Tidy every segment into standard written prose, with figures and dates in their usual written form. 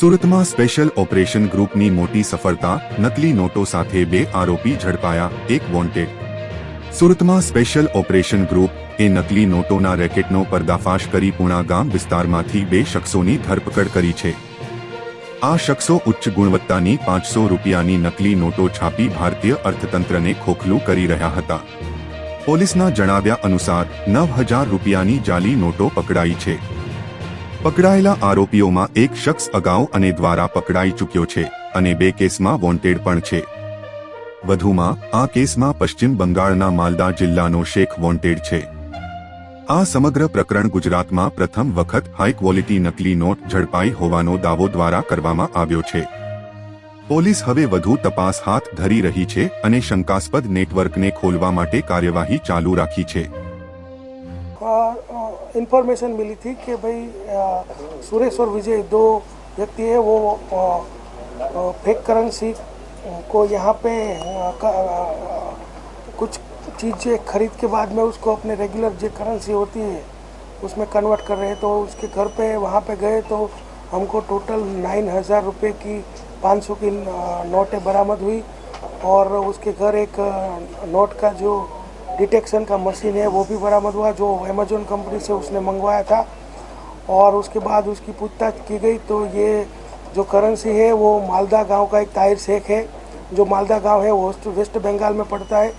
સુરતમાં special operation ગ્રુપની મોટી સફળતા, નકલી નોટો સાથે 2 આરોપી ઝડપાયા, 1 વોન્ટેડ। સુરતમાં સ્પેશિયલ ઓપરેશન ગ્રુપ એ નકલી નોટોના રેકેટનો પર્દાફાશ કરી પૂણા ગામ વિસ્તારમાંથી 2 શખ્સોની ધરપકડ કરી છે। આ શખ્સો ઉચ્ચ ગુણવત્તાની 500 રૂપિયાની નકલી નોટો છાપી ભારતીય અર્થતંત્રને ખોખલું કરી રહ્યા હતા। પોલીસના જણાવ્યા અનુસાર 9000 રૂપિયાની જાલી નોટો પકડાઈ છે। પકડાયેલા આરોપીઓમાં એક શખ્સ અગાઉ અને દ્વારા પકડાઈ ચૂક્યો છે અને 2 કેસમાં વોન્ટેડ પણ છે। વધુમાં આ કેસમાં પશ્ચિમ બંગાળના માલદા જિલ્લાનો શેખ વોન્ટેડ છે। આ સમગ્ર પ્રકરણ ગુજરાતમાં પ્રથમ વખત હાઈ ક્વોલિટી નકલી નોટ ઝડપાઈ હોવાનો દાવો દ્વારા કરવામાં આવ્યો છે। પોલીસ હવે વધુ તપાસ હાથ ધરી રહી છે અને શંકાસ્પદ નેટવર્કને ખોલવા માટે કાર્યવાહી ચાલુ રાખી છે। इन्फॉर्मेशन मिली थी कि भाई सुरेश और विजय 2 व्यक्ति है, वो फेक करेंसी को यहाँ पे कुछ चीज़ें खरीद के बाद में उसको अपने रेगुलर जो करेंसी होती है उसमें कन्वर्ट कर रहे हैं। तो उसके घर पे वहाँ पे गए तो हमको टोटल 9000 रुपये की 500 की नोटें बरामद हुई और उसके घर एक नोट का जो डिटेक्शन का मशीन है वो भी बरामद हुआ, जो अमेजोन कंपनी से उसने मंगवाया था। और उसके बाद उसकी पूछताछ की गई तो ये जो करेंसी है वो मालदा गांव का एक ताहिर शेख है, जो मालदा गांव है वो वेस्ट बंगाल में पड़ता है।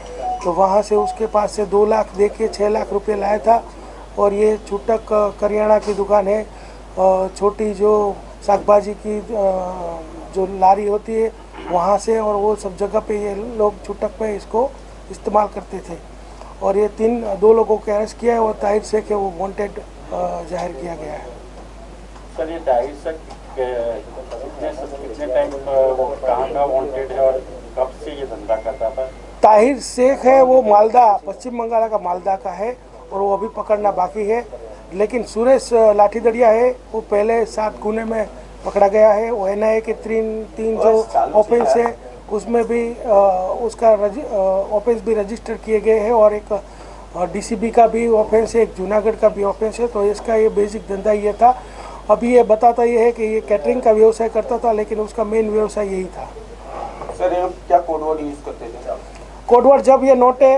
तो वहाँ से उसके पास से 2 लाख दे के 6 लाख रुपये लाया था। और ये छूटक करियाना की दुकान है, छोटी जो शाकभाजी की जो लारी होती है वहाँ से, और वो सब जगह पे ये लोग छूटक पे इसको इस्तेमाल करते थे। और ये 2 लोगों को अरेस्ट किया है और ताहिर शेख है वो वांटेड जाहिर किया गया है। सर ये ताहिर शेख कितने टाइम कहाँ का वांटेड है और कब से ये धंधा करता था? ताहिर शेख है वो मालदा, पश्चिम बंगाल का मालदा का है और वो अभी पकड़ना बाकी है। लेकिन सुरेश लाठीदड़िया है वो पहले 7 गुने में पकड़ा गया है। वो NIA के 3 जो ऑफेंस है उसमें भी उसका ऑफेंस भी रजिस्टर किए गए हैं और एक DCB का भी ऑफेंस है, एक जूनागढ़ का भी ऑफेंस है। तो इसका ये बेसिक धंधा ये था। अभी ये बताता ये है कि ये कैटरिंग का व्यवसाय करता था, लेकिन उसका मेन व्यवसाय यही था। सर ये क्या कोडवर्ड यूज करते थे? कोडवर्ड जब ये नोटें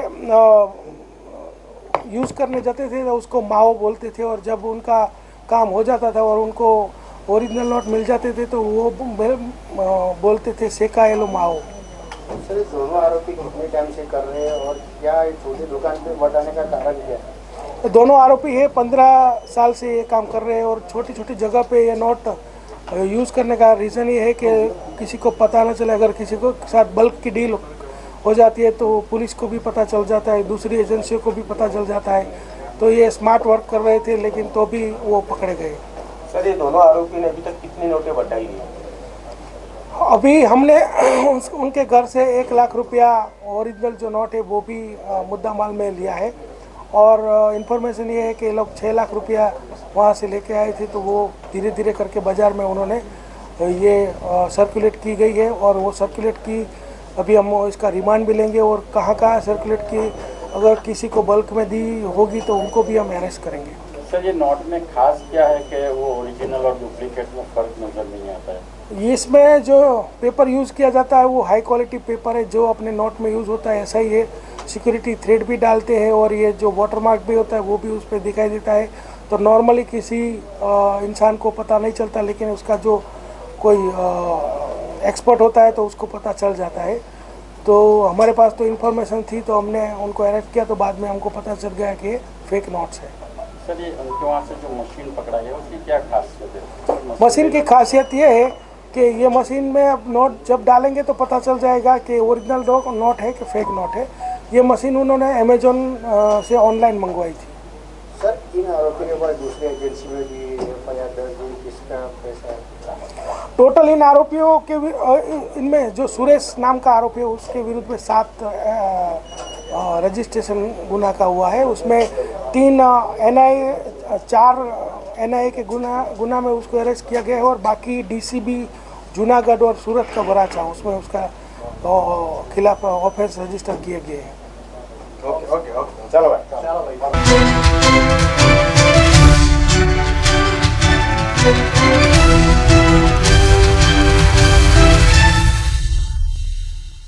यूज़ करने जाते थे तो उसको माओ बोलते थे, और जब उनका काम हो जाता था और उनको ओरिजिनल नोट मिल जाते थे तो वो बोलते थे सेका एलो माओ। सर दोनों आरोपी कितने टाइम से कर रहे हैं और क्या छोटी दुकान पे बढ़ाने का कारण क्या है? दोनों आरोपी है 15 साल से ये काम कर रहे हैं और छोटी छोटी जगह पे ये नोट यूज़ करने का रीज़न ये है कि किसी को पता ना चले। अगर किसी को साथ बल्क की डील हो जाती है तो पुलिस को भी पता चल जाता है, दूसरी एजेंसियों को भी पता चल जाता है। तो ये स्मार्ट वर्क कर रहे थे, लेकिन तो भी वो पकड़े गए। सर ये दोनों आरोपी ने अभी तक कितनी नोटें बटाई है? अभी हमने उनके घर से 1 लाख रुपया ओरिजिनल जो नोट है वो भी मुद्दा माल में लिया है। और इन्फॉर्मेशन ये है कि लोग 6 लाख रुपया वहाँ से लेके आए थे। तो वो धीरे धीरे करके बाज़ार में उन्होंने ये सर्कुलेट की गई है और वो सर्कुलेट की अभी हम इसका रिमांड भी लेंगे और कहाँ कहाँ सर्कुलेट की अगर किसी को बल्क में दी होगी तो उनको भी हम अरेस्ट करेंगे। सर ये नोट में खास क्या है कि वो ओरिजिनल और डुप्लीकेट में फ़र्क नज़र नहीं आता है? इसमें जो पेपर यूज़ किया जाता है वो हाई क्वालिटी पेपर है, जो अपने नोट में यूज़ होता है ऐसा ही है। सिक्योरिटी थ्रेड भी डालते हैं और ये जो वाटरमार्क भी होता है वो भी उस पर दिखाई देता है। तो नॉर्मली किसी इंसान को पता नहीं चलता, लेकिन उसका जो कोई एक्सपर्ट होता है तो उसको पता चल जाता है। तो हमारे पास तो इन्फॉर्मेशन थी तो हमने उनको अरेस्ट किया, तो बाद में हमको पता चल गया कि फेक नोट्स है। सर ये उनके वहाँ से जो मशीन पकड़ाई है उसकी क्या खासियत है? मशीन की खासियत ये है कि ये मशीन में अब नोट जब डालेंगे तो पता चल जाएगा कि ओरिजिनल नोट है कि फेक नोट है। ये मशीन उन्होंने अमेजोन से ऑनलाइन मंगवाई थी। सर इन आरोपी के बाद दूसरी एजेंसी में भी FIR दर्ज हुई, किसका पैसा है? टोटल इन आरोपियों के इनमें जो सुरेश नाम का आरोपी है उसके विरुद्ध में 7 रजिस्ट्रेशन गुना का हुआ है। उसमें 3 NIA 4 NIA के गुना में उसको अरेस्ट किया गया है और बाकी DCB जूनागढ़ और सूरत का बराचा उसमें उसका खिलाफ ऑफेंस रजिस्टर किए गए हैं। ओके चलो भाई।